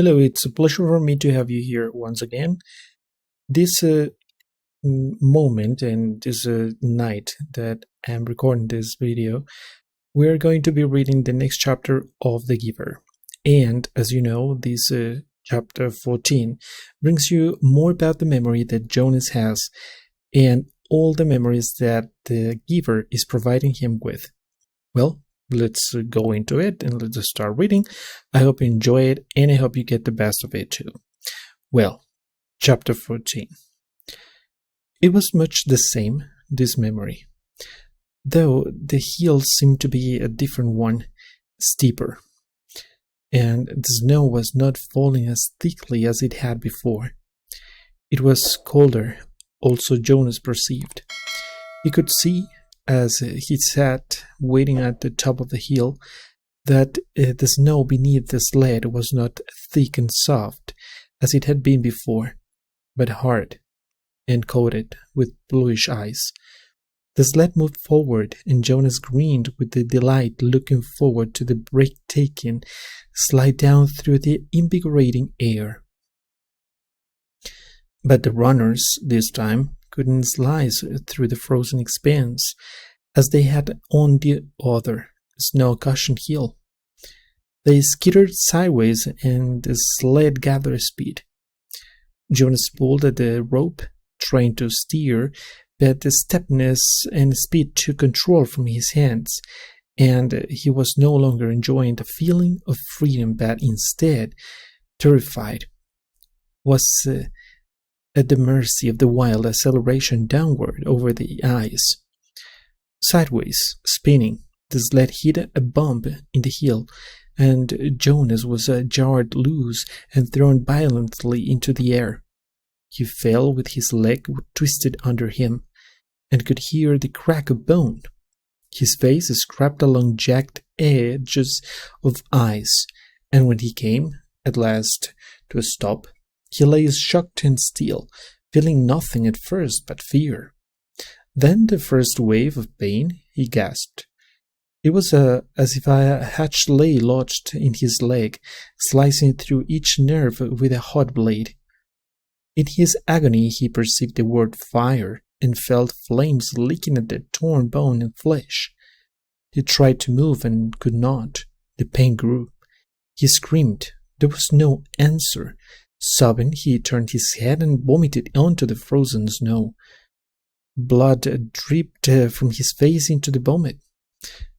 Hello, it's a pleasure for me to have you here once again. This moment and this night that I'm recording this video, we're going to be reading the next chapter of The Giver. And as you know, this chapter 14 brings you more about the memory that Jonas has and all the memories that the Giver is providing him with. Well, let's go into it and let's start reading. I hope you enjoy it and I hope you get the best of it too. Well, chapter 14. It was much the same, this memory, though the hill seemed to be a different one, steeper, and the snow was not falling as thickly as it had before. It was colder, also Jonas perceived. He could see, as he sat waiting at the top of the hill, that the snow beneath the sled was not thick and soft as it had been before, but hard and coated with bluish ice. The sled moved forward, and Jonas grinned with the delight looking forward to the breathtaking slide down through the invigorating air. But the runners, this time, couldn't slice through the frozen expanse as they had on the other snow-cushioned hill. They skittered sideways and the sled gathered speed. Jonas pulled at the rope, trying to steer, but the steepness and speed took control from his hands, and he was no longer enjoying the feeling of freedom but instead, terrified, was at the mercy of the wild acceleration downward over the ice. Sideways, spinning, the sled hit a bump in the hill, and Jonas was jarred loose and thrown violently into the air. He fell with his leg twisted under him, and could hear the crack of bone. His face scraped along jagged edges of ice, and when he came, at last, to a stop, he lay shocked and still, feeling nothing at first but fear. Then the first wave of pain, he gasped. It was as if a hatchet lay lodged in his leg, slicing through each nerve with a hot blade. In his agony he perceived the word fire, and felt flames licking at the torn bone and flesh. He tried to move and could not. The pain grew. He screamed. There was no answer. Sobbing, he turned his head and vomited onto the frozen snow. Blood dripped from his face into the vomit.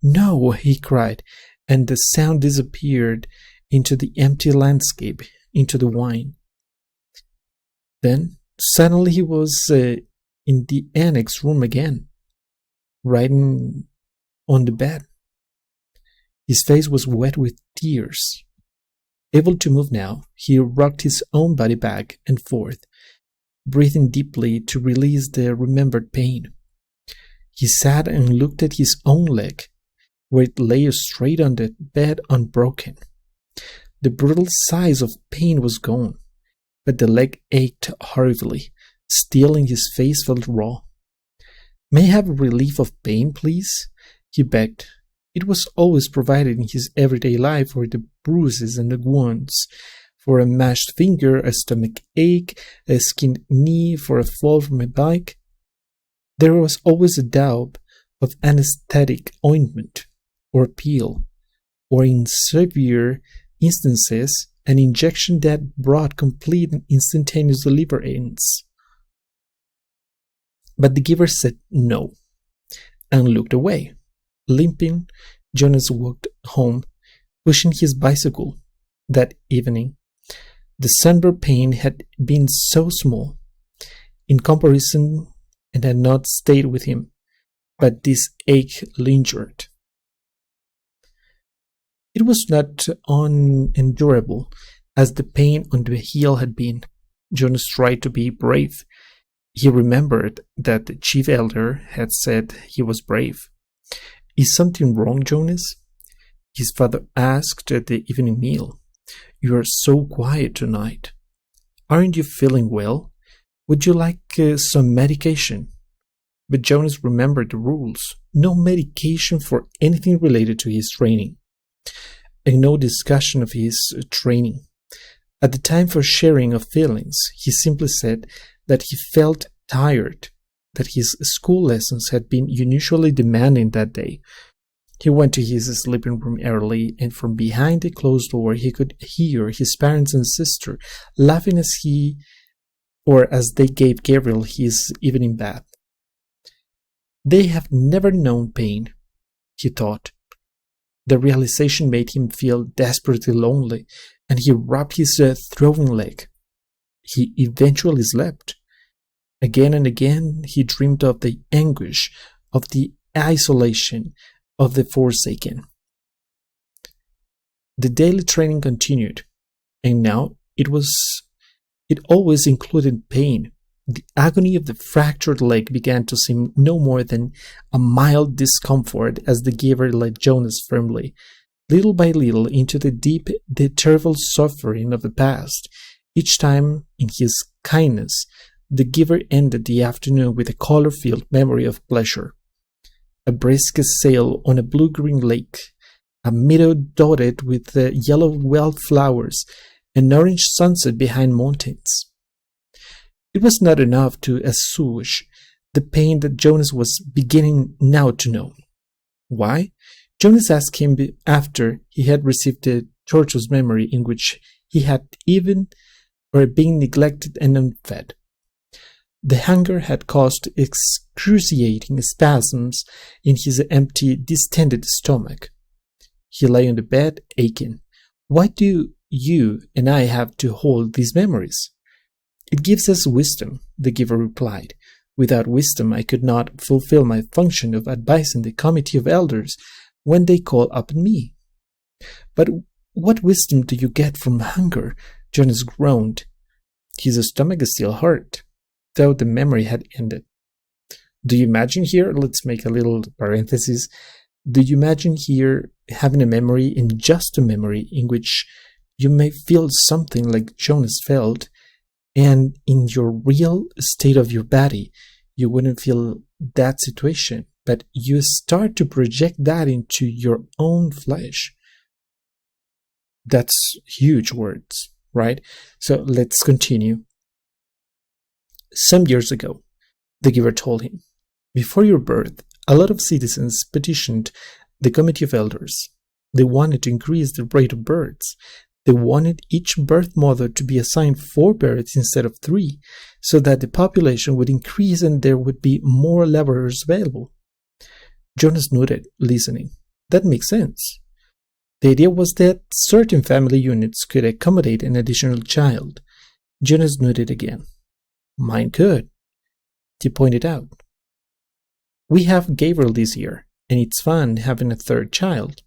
"No!" he cried, and the sound disappeared into the empty landscape, into the wine. Then, suddenly he was in the annex room again, writing on the bed. His face was wet with tears. Able to move now, he rocked his own body back and forth, breathing deeply to release the remembered pain. He sat and looked at his own leg, where it lay straight on the bed unbroken. The brutal size of pain was gone, but the leg ached horribly. Still, in his face felt raw. "May I have a relief of pain, please?" he begged. It was always provided in his everyday life for the bruises and the wounds, for a mashed finger, a stomach ache, a skinned knee, for a fall from a bike. There was always a daub of anesthetic ointment, or peel, or in severe instances, an injection that brought complete and instantaneous deliverance. But the giver said no, and looked away. Limping, Jonas walked home, pushing his bicycle. That evening, the sunburn pain had been so small, in comparison, and had not stayed with him, but this ache lingered. It was not unendurable, as the pain on the heel had been. Jonas tried to be brave. He remembered that the chief elder had said he was brave. "Is something wrong, Jonas?" his father asked at the evening meal. "You are so quiet tonight. Aren't you feeling well? Would you like some medication?" But Jonas remembered the rules. No medication for anything related to his training, and no discussion of his training. At the time for sharing of feelings, he simply said that he felt tired, that his school lessons had been unusually demanding that day. He went to his sleeping room early, and from behind the closed door he could hear his parents and sister laughing as they gave Gabriel his evening bath. They have never known pain, he thought. The realization made him feel desperately lonely, and he rubbed his throbbing leg. He eventually slept. Again and again he dreamed of the anguish, of the isolation, of the forsaken. The daily training continued, and now it always included pain. The agony of the fractured leg began to seem no more than a mild discomfort as the giver led Jonas firmly, little by little, into the terrible suffering of the past. Each time, in his kindness, the giver ended the afternoon with a color-filled memory of pleasure. A brisk sail on a blue-green lake, a meadow dotted with yellow wildflowers, an orange sunset behind mountains. It was not enough to assuage the pain that Jonas was beginning now to know. Why? Jonas asked him after he had received the tortuous memory in which he had been neglected and unfed. The hunger had caused excruciating spasms in his empty, distended stomach. He lay on the bed, aching. Why do you and I have to hold these memories? It gives us wisdom, the giver replied. Without wisdom, I could not fulfill my function of advising the committee of elders when they call upon me. But what wisdom do you get from hunger? Jonas groaned. His stomach still hurt, though the memory had ended. Do you imagine here, let's make a little parenthesis, do you imagine here having a memory, in just a memory, in which you may feel something like Jonas felt, and in your real state of your body, you wouldn't feel that situation, but you start to project that into your own flesh. That's huge words, right? So let's continue. Some years ago, the giver told him, before your birth, a lot of citizens petitioned the committee of elders. They wanted to increase the rate of births. They wanted each birth mother to be assigned 4 births instead of 3, so that the population would increase and there would be more laborers available. Jonas nodded, listening. That makes sense. The idea was that certain family units could accommodate an additional child. Jonas nodded again. Mine could, he pointed out. We have Gabriel this year, and it's fun having a 3rd child.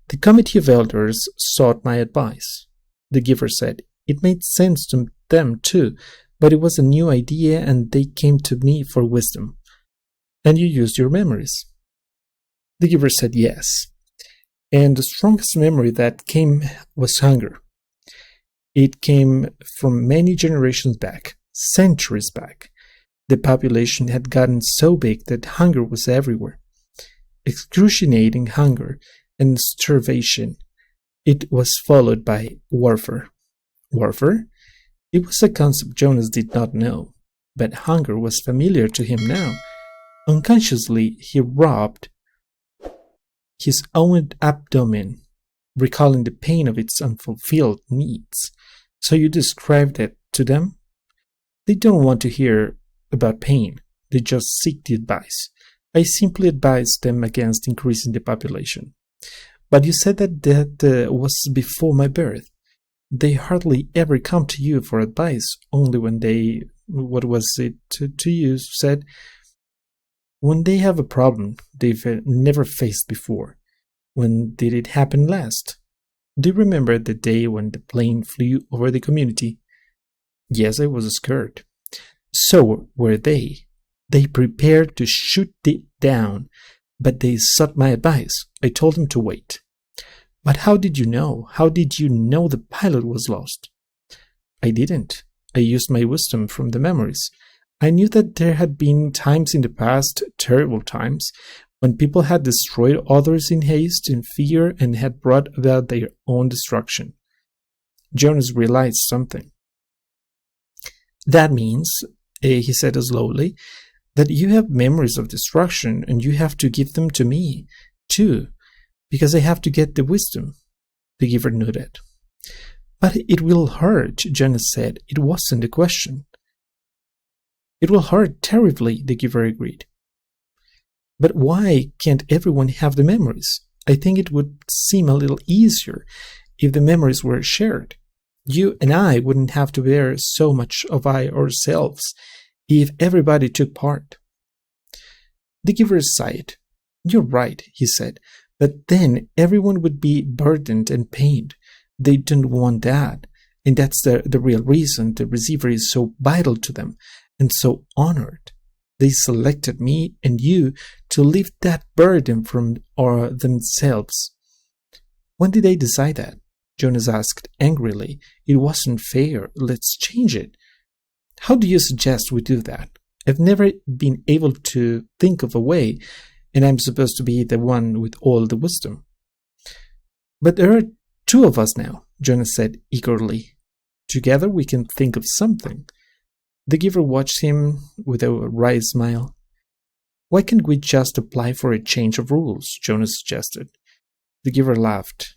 The committee of elders sought my advice. The giver said it made sense to them too, but it was a new idea and they came to me for wisdom. And you used your memories. The giver said yes. And the strongest memory that came was hunger. It came from many generations back, centuries back. The population had gotten so big that hunger was everywhere. Excruciating hunger and starvation. It was followed by warfare. Warfare? It was a concept Jonas did not know, but hunger was familiar to him now. Unconsciously, he rubbed his own abdomen, recalling the pain of its unfulfilled needs. So you described it to them? They don't want to hear about pain. They just seek the advice. I simply advised them against increasing the population. But you said that was before my birth. They hardly ever come to you for advice, only when they, what was it to you said? When they have a problem they've never faced before. When did it happen last? Do you remember the day when the plane flew over the community? Yes, I was scared. So were they. They prepared to shoot it down, but they sought my advice. I told them to wait. But how did you know? How did you know the pilot was lost? I didn't. I used my wisdom from the memories. I knew that there had been times in the past, terrible times, when people had destroyed others in haste and fear and had brought about their own destruction. Jonas realized something. That means, he said slowly, that you have memories of destruction and you have to give them to me, too, because I have to get the wisdom. The giver nodded. But it will hurt, Jonas said. It wasn't a question. It will hurt terribly, the giver agreed. But why can't everyone have the memories? I think it would seem a little easier if the memories were shared. You and I wouldn't have to bear so much of ourselves if everybody took part. The giver sighed. You're right, he said, but then everyone would be burdened and pained. They don't want that, and that's the real reason the receiver is so vital to them and so honored. They selected me and you to lift that burden from themselves. When did they decide that? Jonas asked angrily. It wasn't fair. Let's change it. How do you suggest we do that? I've never been able to think of a way, and I'm supposed to be the one with all the wisdom. But there are two of us now, Jonas said eagerly. Together we can think of something. The giver watched him with a wry smile. Why can't we just apply for a change of rules? Jonas suggested. The giver laughed.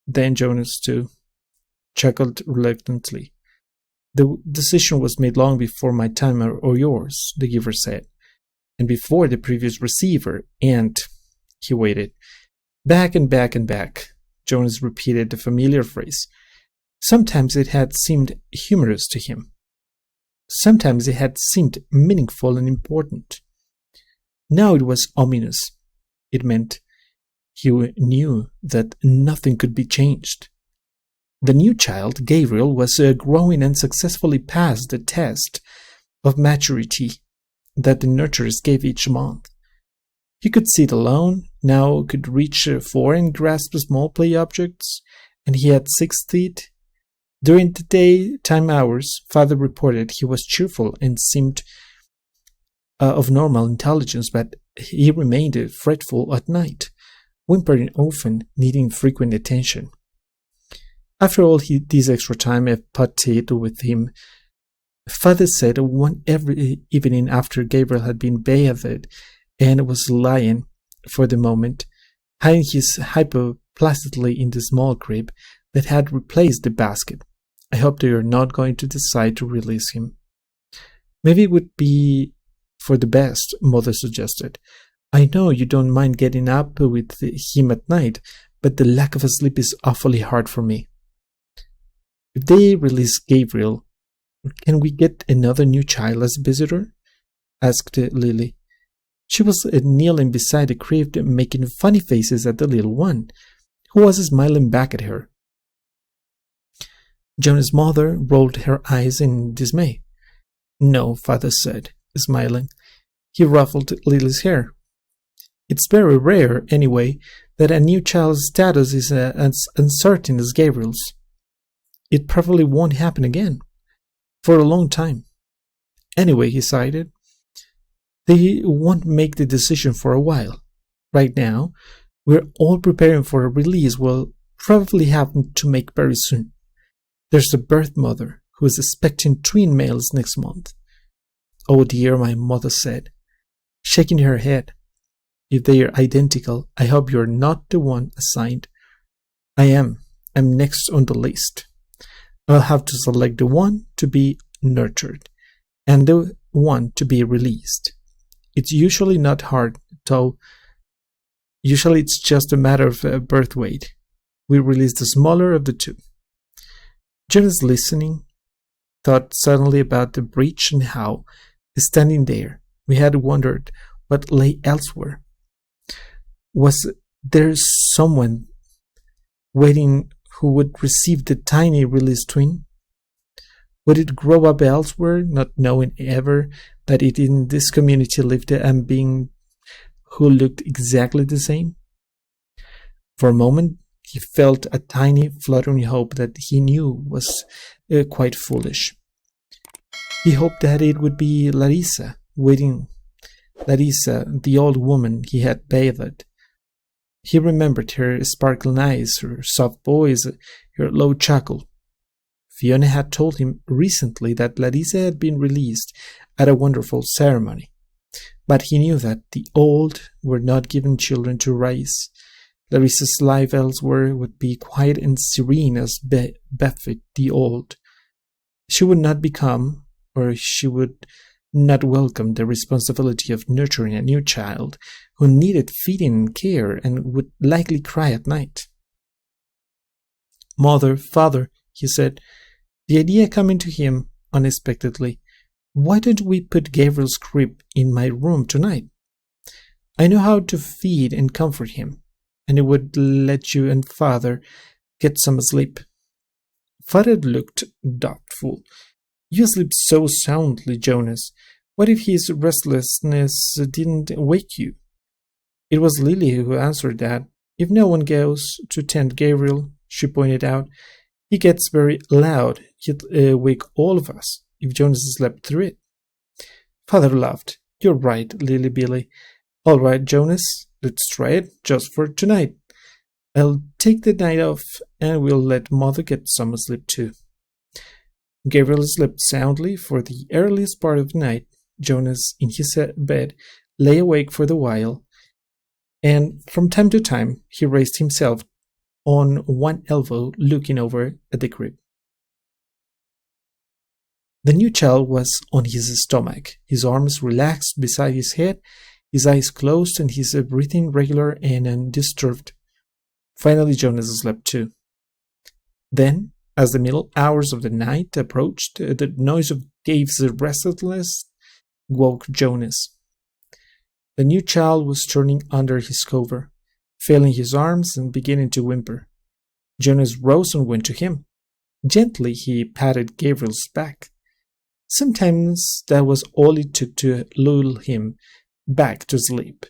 Then Jonas, too, chuckled reluctantly. The decision was made long before my time or yours, the giver said, and before the previous receiver, and he waited. Back and back and back, Jonas repeated the familiar phrase. Sometimes it had seemed humorous to him. Sometimes it had seemed meaningful and important. Now it was ominous. It meant he knew that nothing could be changed. The new child, Gabriel, was growing and successfully passed the test of maturity that the nurturers gave each month. He could sit alone, now could reach for and grasp small play objects, and he had 6 teeth. During the daytime hours, Father reported he was cheerful and seemed of normal intelligence, but he remained fretful at night, whimpering often, needing frequent attention. After all this extra time I potted with him, Father said one every evening after Gabriel had been bathed and was lying, for the moment, hiding his hippo placidly in the small crib that had replaced the basket. I hope they are not going to decide to release him. Maybe it would be for the best, Mother suggested. I know you don't mind getting up with him at night, but the lack of sleep is awfully hard for me. If they release Gabriel, can we get another new child as a visitor? Asked Lily. She was kneeling beside the crib, making funny faces at the little one, who was smiling back at her. Jonas' mother rolled her eyes in dismay. No, Father said, smiling. He ruffled Lily's hair. It's very rare, anyway, that a new child's status is as uncertain as Gabriel's. It probably won't happen again. For a long time. Anyway, he cited, they won't make the decision for a while. Right now, we're all preparing for a release we'll probably have to make very soon. There's a birth mother who is expecting twin males next month. Oh dear, my mother said, shaking her head. If they are identical, I hope you're not the one assigned. I am. I'm next on the list. I'll have to select the one to be nurtured and the one to be released. It's usually not hard, though. Usually it's just a matter of birth weight. We release the smaller of the two. Jonas, listening, thought suddenly about the breach and how, standing there, we had wondered what lay elsewhere. Was there someone waiting who would receive the tiny released twin? Would it grow up elsewhere, not knowing ever that it in this community lived a being who looked exactly the same? For a moment, he felt a tiny fluttering hope that he knew was quite foolish. He hoped that it would be Larissa, waiting. Larissa, the old woman he had bathed. He remembered her sparkling eyes, her soft voice, her low chuckle. Fiona had told him recently that Larissa had been released at a wonderful ceremony, but he knew that the old were not given children to raise. Larissa's life elsewhere would be quiet and serene as befit the old. She would not become, or she would not welcome the responsibility of nurturing a new child who needed feeding and care and would likely cry at night. "Mother, father," he said, the idea coming to him unexpectedly, "why don't we put Gabriel's crib in my room tonight? I know how to feed and comfort him, and it would let you and father get some sleep." Father looked doubtful. "You sleep so soundly, Jonas. What if his restlessness didn't wake you?" It was Lily who answered that. "If no one goes to tend Gabriel," she pointed out, "he gets very loud. He'd wake all of us if Jonas slept through it." Father laughed. "You're right, Lily Billy. All right, Jonas, let's try it just for tonight. I'll take the night off and we'll let Mother get some sleep too." Gabriel slept soundly for the earliest part of the night. Jonas, in his bed, lay awake for the while, and from time to time he raised himself on one elbow, looking over at the crib. The new child was on his stomach, his arms relaxed beside his head, his eyes closed, and his breathing regular and undisturbed. Finally, Jonas slept too. Then, as the middle hours of the night approached, the noise of Dave's restlessness woke Jonas. The new child was turning under his cover, failing his arms and beginning to whimper. Jonas rose and went to him. Gently he patted Gabriel's back. Sometimes that was all it took to lull him back to sleep,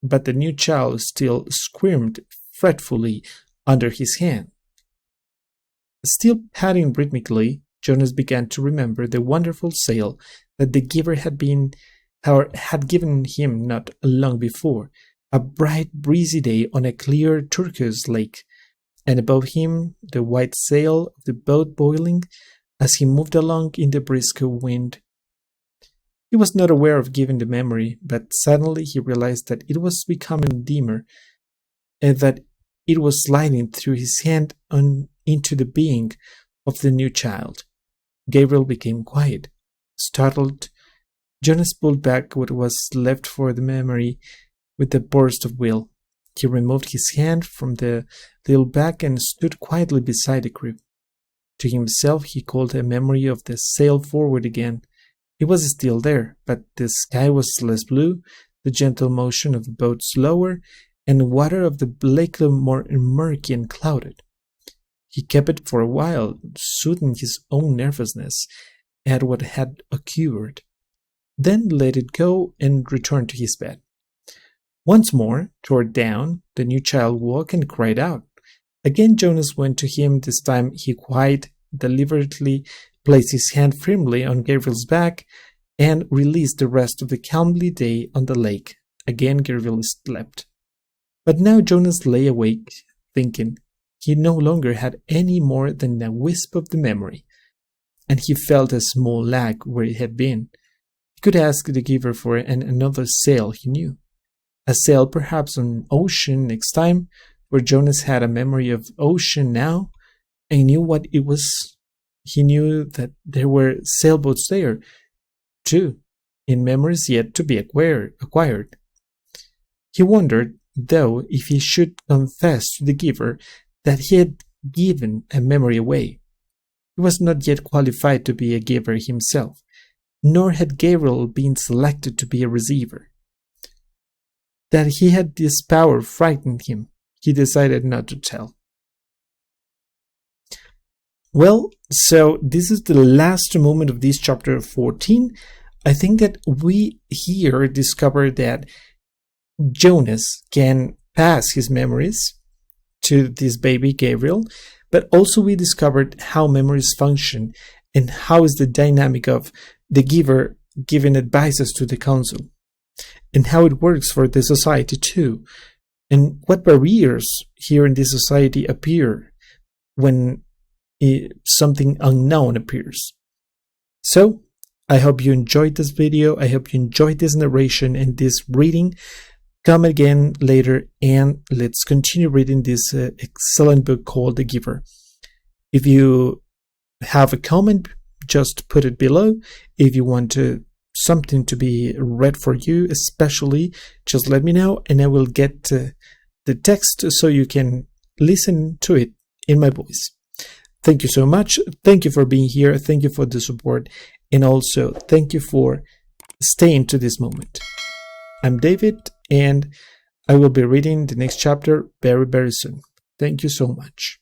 but the new child still squirmed fretfully under his hand. Still patting rhythmically, Jonas began to remember the wonderful sail that the giver had given him not long before, a bright breezy day on a clear turquoise lake, and above him the white sail of the boat boiling as he moved along in the brisk wind. He was not aware of giving the memory, but suddenly he realized that it was becoming dimmer, and that it was sliding through his hand into the being of the new child. Gabriel became quiet. Startled, Jonas pulled back what was left for the memory with a burst of will. He removed his hand from the little bag and stood quietly beside the crib. To himself he called a memory of the sail forward again. It was still there, but the sky was less blue, the gentle motion of the boat slower, and the water of the lake more murky and clouded. He kept it for a while, soothing his own nervousness at what had occurred, then let it go and returned to his bed. Once more, toward dawn, the new child woke and cried out. Again Jonas went to him. This time he quite deliberately placed his hand firmly on Gabriel's back and released the rest of the calmly day on the lake. Again Gabriel slept. But now Jonas lay awake, thinking. He no longer had any more than a wisp of the memory, and he felt a small lag where it had been. He could ask the giver for another sail, he knew. A sail perhaps on ocean next time, where Jonas had a memory of ocean now, and knew what it was. He knew that there were sailboats there, too, in memories yet to be acquired. He wondered, though, if he should confess to the giver that he had given a memory away. He was not yet qualified to be a giver himself, nor had Gabriel been selected to be a receiver. That he had this power frightened him. He decided not to tell. Well, so this is the last moment of this chapter 14. I think that we here discover that Jonas can pass his memories to this baby Gabriel, but also we discovered how memories function and how is the dynamic of the giver giving advices to the council, and how it works for the society too, and what barriers here in this society appear when something unknown appears. So, I hope you enjoyed this video. I hope you enjoyed this narration and this reading. Come again later and let's continue reading this excellent book called The Giver. If you have a comment, just put it below. If you want something to be read for you, especially, just let me know and I will get the text so you can listen to it in my voice. Thank you so much. Thank you for being here. Thank you for the support. And also, thank you for staying to this moment. I'm David, and I will be reading the next chapter very, very soon. Thank you so much.